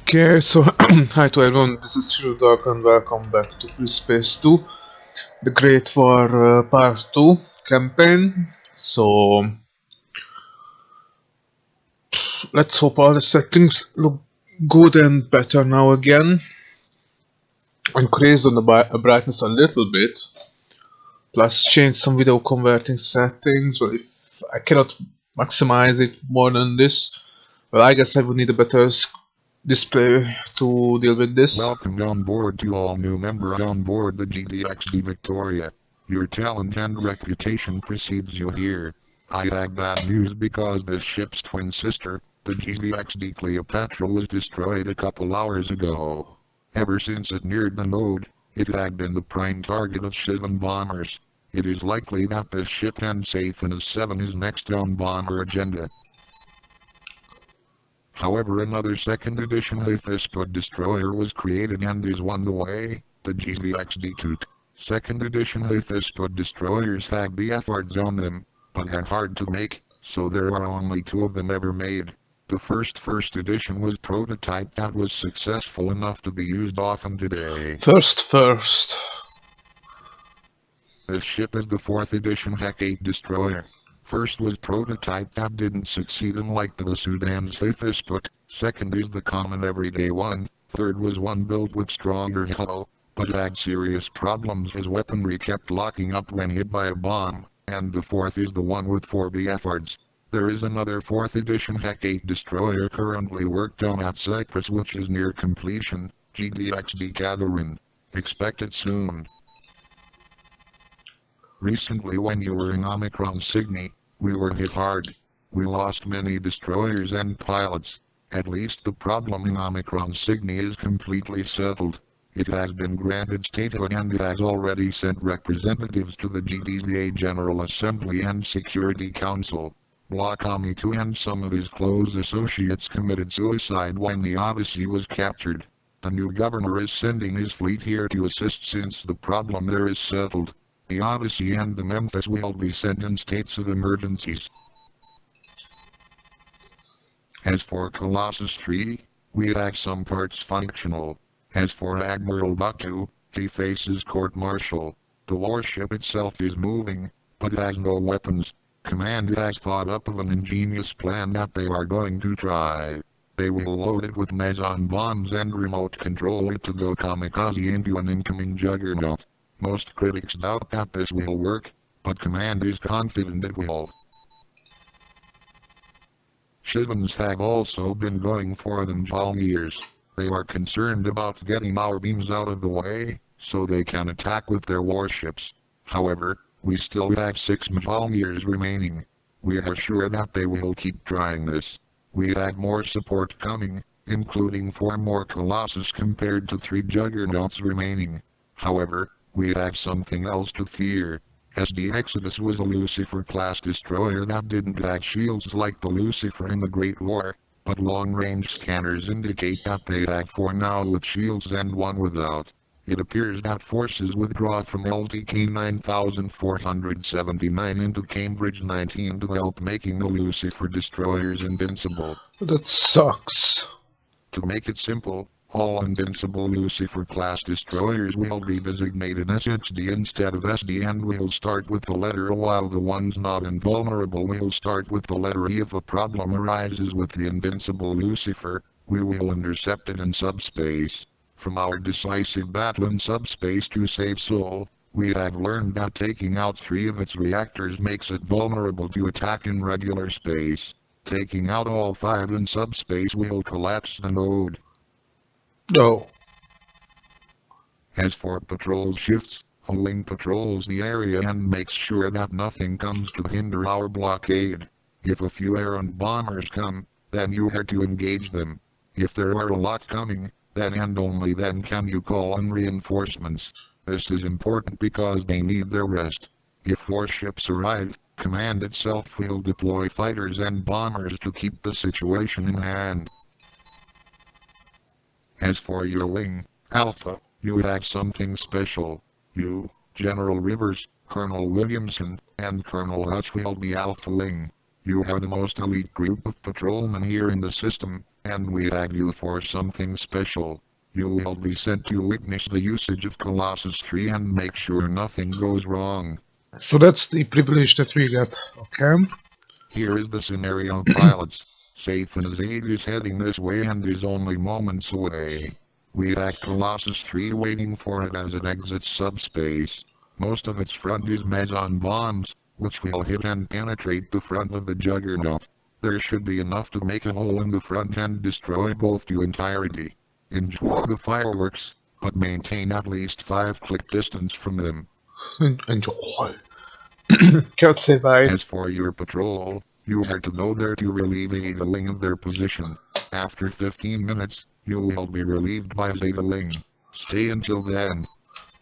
Okay, so hi to everyone, this is Dark and welcome back to FreeSpace 2, the Great War Part 2 campaign. So let's hope all the settings look good and better now again. Increased on the brightness a little bit, plus change some video converting settings. Well, if I cannot maximize it more than this, well, I guess I would need a better display to deal with this. Welcome on board to all new member on board the GDXD Victoria. Your talent and reputation precedes you here. I have bad news because this ship's twin sister, the GDXD Cleopatra, was destroyed a couple hours ago. Ever since it neared the node, it had been the prime target of Shivan bombers. It is likely that this ship and Sathanas 7 is next on bomber agenda. However, another second edition Hephaestus destroyer was created and is on the way, the GZXD2. Second edition Hephaestus destroyers have BFRs on them, but are hard to make, so there are only two of them ever made. The first edition was prototype that was successful enough to be used often today. First. This ship is the 4th edition Hek 8 destroyer. First was prototype that didn't succeed unlike the Sudan's Hephaestus. Second is the common everyday one. Third was one built with stronger hull, but had serious problems as weaponry kept locking up when hit by a bomb. And the fourth is the one with 4 BFRs. There is another 4th edition Hek 8 destroyer currently worked on at Cyprus which is near completion, GDXD Catherine. Expect it soon. Recently when you were in Omicron Cygni, we were hit hard. We lost many destroyers and pilots. At least the problem in Omicron Cygni is completely settled. It has been granted statehood and it has already sent representatives to the GDZA General Assembly and Security Council. Blockami 2 and some of his close associates committed suicide when the Odyssey was captured. The new governor is sending his fleet here to assist since the problem there is settled. The Odyssey and the Memphis will be sent in states of emergencies. As for Colossus 3, we have some parts functional. As for Admiral Batu, he faces court-martial. The warship itself is moving, but has no weapons. Command has thought up of an ingenious plan that they are going to try. They will load it with meson bombs and remote control it to go kamikaze into an incoming juggernaut. Most critics doubt that this will work, but Command is confident it will. Shivans have also been going for them for years. They are concerned about getting our beams out of the way, so they can attack with their warships. However, we still have 6 years remaining. We are sure that they will keep trying this. We have more support coming, including 4 more Colossus compared to 3 Juggernauts remaining. However, we have something else to fear. SD Exodus was a Lucifer-class destroyer that didn't have shields like the Lucifer in the Great War, but long-range scanners indicate that they have 4 now with shields and 1 without. It appears that forces withdraw from LTK 9479 into Cambridge 19 to help making the Lucifer destroyers invincible. That sucks. To make it simple, all invincible Lucifer-class destroyers will be designated as HD instead of SD and will start with the letter O while the ones not invulnerable will start with the letter E. If a problem arises with the invincible Lucifer, we will intercept it in subspace. From our decisive battle in subspace to save Sol, we have learned that taking out 3 of its reactors makes it vulnerable to attack in regular space. Taking out all 5 in subspace will collapse the node. No. As for patrol shifts, a wing patrols the area and makes sure that nothing comes to hinder our blockade. If a few errant bombers come, then you are to engage them. If there are a lot coming, then and only then can you call in reinforcements. This is important because they need their rest. If warships arrive, Command itself will deploy fighters and bombers to keep the situation in hand. As for your wing, Alpha, you have something special. You, General Rivers, Colonel Williamson, and Colonel Hutch will be Alpha Wing. You are the most elite group of patrolmen here in the system, And we tag you for something special. You will be sent to witness the usage of Colossus 3 and make sure nothing goes wrong. So that's the privilege that we get, okay? Here is the scenario of pilots. Sathan's aid is heading this way and is only moments away. We have Colossus 3 waiting for it as it exits subspace. Most of its front is meson bombs, which will hit and penetrate the front of the Juggernaut. There should be enough to make a hole in the front and destroy both to entirety. Enjoy the fireworks, but maintain at least 5-click distance from them. Enjoy. Can't say bye. As for your patrol, you are to go there to relieve Zeta Ling of their position. After 15 minutes, you will be relieved by Zeta Ling. Stay until then.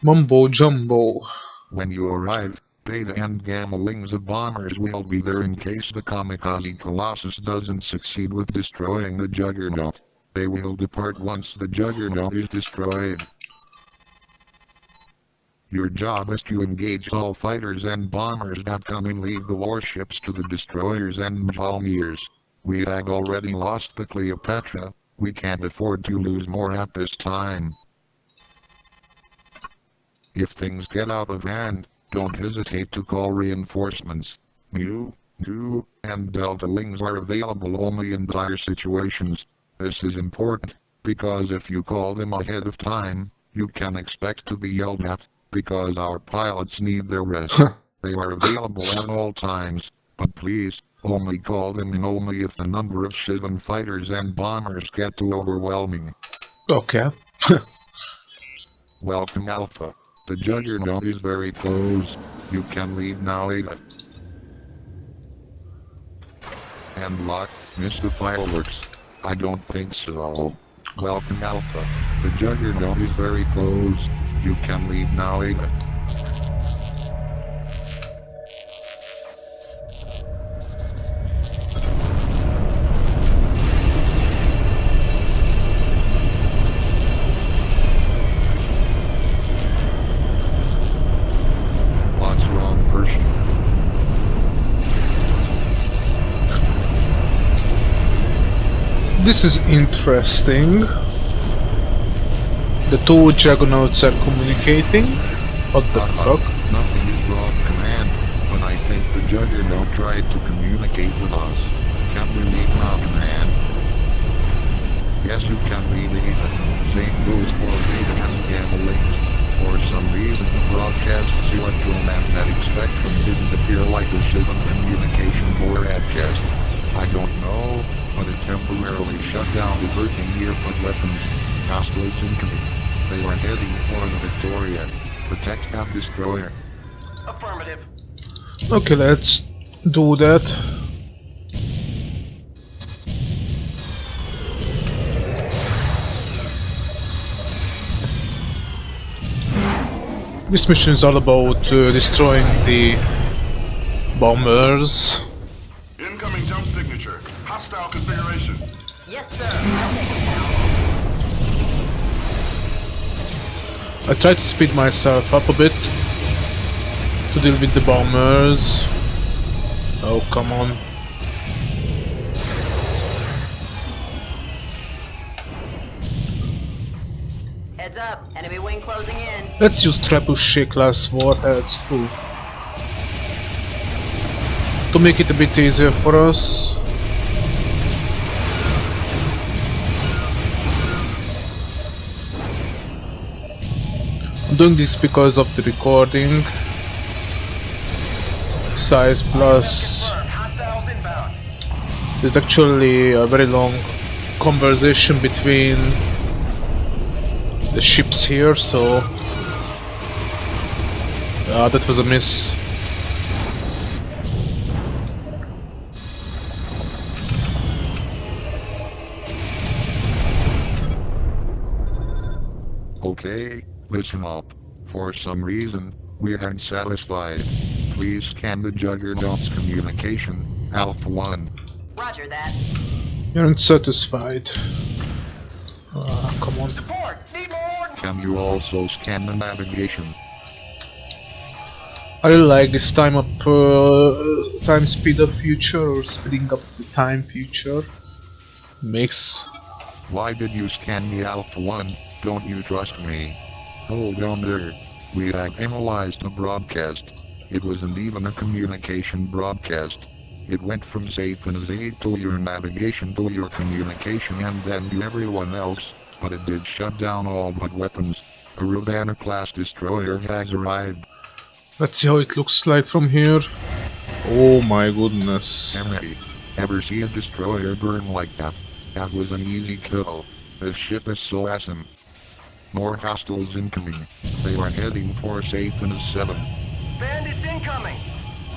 Mumbo jumbo. When you arrive, Beta and Gamma Lings of bombers will be there in case the Kamikaze Colossus doesn't succeed with destroying the Juggernaut. They will depart once the Juggernaut is destroyed. Your job is to engage all fighters and bombers that come and leave the warships to the destroyers and Mjolnirs. We have already lost the Cleopatra. We can't afford to lose more at this time. If things get out of hand, don't hesitate to call reinforcements. Mu, Du, and Delta Lings are available only in dire situations. This is important, because if you call them ahead of time, you can expect to be yelled at, because our pilots need their rest. They are available at all times, but please, only call them in only if the number of Shivan fighters and bombers get too overwhelming. Okay. Welcome Alpha. The Juggernaut is very close. You can leave now, Ada. And Locke, miss the fireworks. I don't think so. Welcome Alpha. The Juggernaut is very close. You can leave now, Ada. What's wrong, Persian? This is interesting. The two Juggernauts are communicating. What the fuck? Nothing is wrong, Command, but I think the Juggernaut tried to communicate with us. Can we leave now, Command? Yes, you can leave Ada. Same goes for Beta and Gamma Lings. For some reason, the broadcast's electromagnetic spectrum didn't appear like a Shivan communication broadcast. I don't know, but it temporarily shut down diverting earpod weapons. Asteroids incoming. They are heading for the Victoria. Protect that destroyer. Affirmative. Okay, let's do that. This mission is all about destroying the bombers. Incoming jump signature. Hostile configuration. Yes, sir. I'll take it now. I try to speed myself up a bit to deal with the bombers. Oh, come on. Heads up. Enemy wing closing in. Let's use trebuchet class warheads to make it a bit easier for us. I'm doing this because of the recording size plus Hostiles inbound. there's actually a very long conversation between the ships here, so that was a miss. Okay, listen up. For some reason, we aren't satisfied. Please scan the Juggernaut's communication, Alpha 1. Roger that. You're unsatisfied. Come on. Support. Need more. Can you also scan the navigation? I really like this time speed up feature, or speeding up the time feature. Makes Why did you scan me, Alpha 1? Don't you trust me? Hold on there. We have analyzed the broadcast. It wasn't even a communication broadcast. It went from Sathan's aid to your navigation to your communication and then to everyone else, but it did shut down all but weapons. A Ravana-class destroyer has arrived. Let's see how it looks like from here. Oh my goodness. Henry, ever see a destroyer burn like that? That was an easy kill. This ship is so awesome. More hostiles incoming. They are heading for Sathan's 7. Bandits incoming!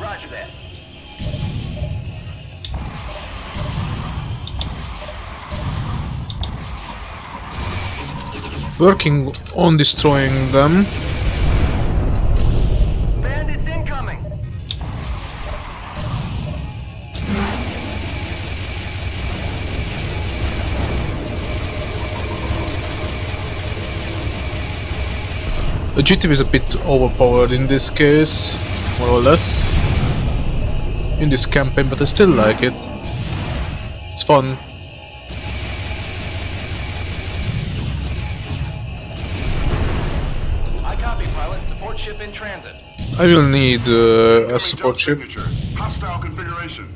Roger that. Working on destroying them. Bandits incoming! The GTV is a bit overpowered in this case, more or less, in this campaign, but I still like it. It's fun. I copy, pilot. Support ship in transit. I will need a Incoming support jump ship. signature. Hostile configuration.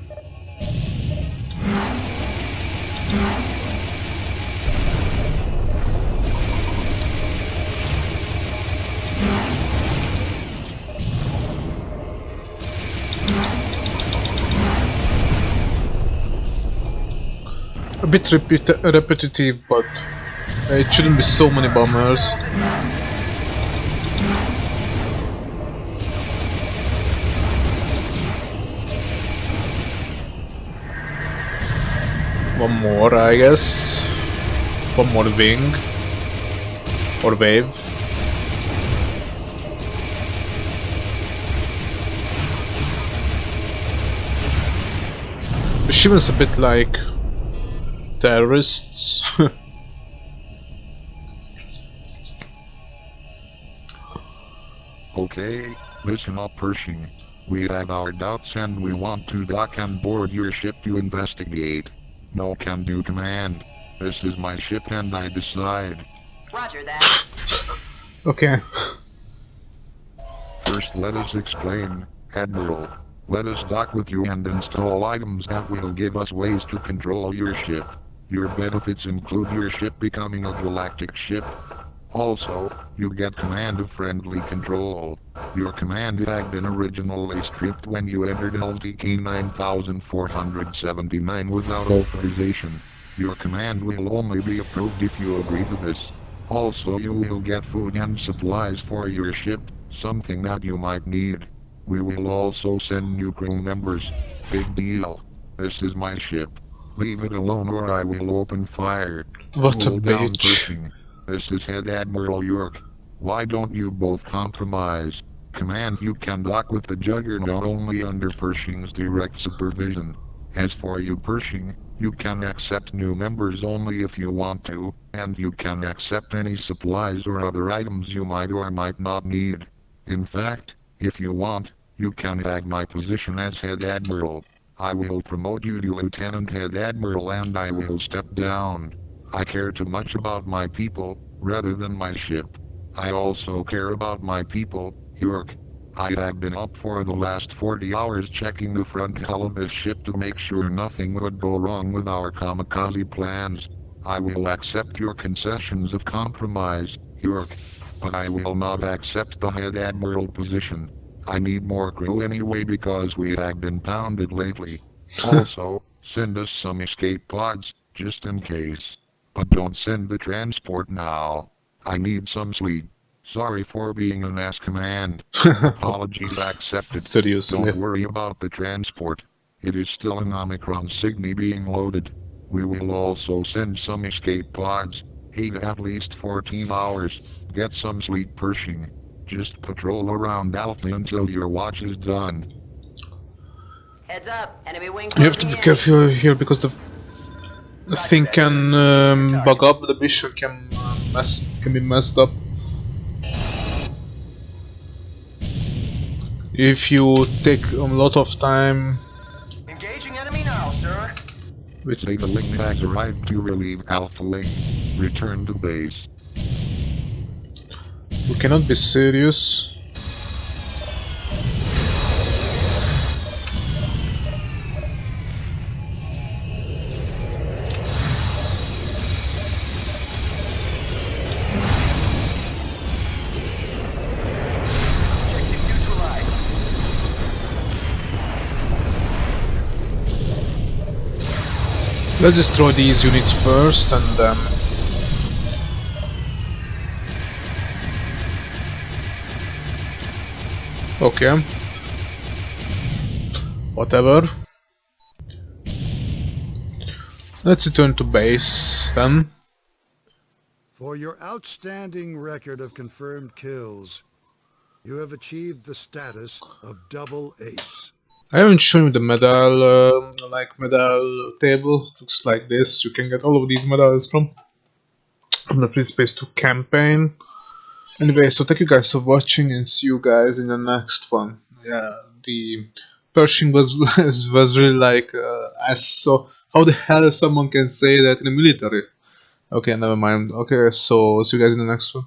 A bit repetitive, but it shouldn't be so many bombers. One more, I guess. One more wing. Or wave. The Shivan's a bit like terrorists. Okay, listen up, Pershing. We have our doubts and we want to dock on board your ship to investigate. No can-do command. This is my ship and I decide. Roger that. Okay. First let us explain, Admiral. Let us dock with you and install items that will give us ways to control your ship. Your benefits include your ship becoming a galactic ship. Also, you get command of friendly control. Your command had been originally stripped when you entered LTK 9479 without authorization. Your command will only be approved if you agree to this. Also, you will get food and supplies for your ship, something that you might need. We will also send new crew members. Big deal. This is my ship. Leave it alone or I will open fire. What a Cool down, bitch. Pershing. This is Head Admiral York. Why don't you both compromise? Command, you can dock with the Juggernaut only under Pershing's direct supervision. As for you, Pershing, you can accept new members only if you want to, and you can accept any supplies or other items you might or might not need. In fact, if you want, you can tag my position as Head Admiral. I will promote you to Lieutenant Head Admiral and I will step down. I care too much about my people, rather than my ship. I also care about my people, York. I have been up for the last 40 hours checking the front hull of this ship to make sure nothing would go wrong with our kamikaze plans. I will accept your concessions of compromise, York, but I will not accept the Head Admiral position. I need more crew anyway because we have been pounded lately. Also, send us some escape pods, just in case. But don't send the transport now. I need some sleep. Sorry for being an ass command. Apologies accepted. Seriously. Don't worry about the transport. It is still an Omicron Cygni being loaded. We will also send some escape pods. 8 at least 14 hours. Get some sleep, Pershing. Just patrol around Alpha until your watch is done. Heads up, enemy wing You have to closing be in. careful here because the thing can bug up, the mission can be messed up. If you take a lot of time. Engaging enemy now, sir. Which Say the Link has arrived to relieve Alpha Link. Return to base. we cannot be serious. Objective neutralized. Let's destroy these units first and then... Okay. Whatever. Let's return to base then. For your outstanding record of confirmed kills, you have achieved the status of double ace. I haven't shown you the medal, medal table. Looks like this. You can get all of these medals from the FreeSpace 2 campaign. Anyway, so thank you guys for watching and see you guys in the next one. Yeah, the Pershing was was really like so how the hell someone can say that in the military? Okay, never mind. Okay, so see you guys in the next one.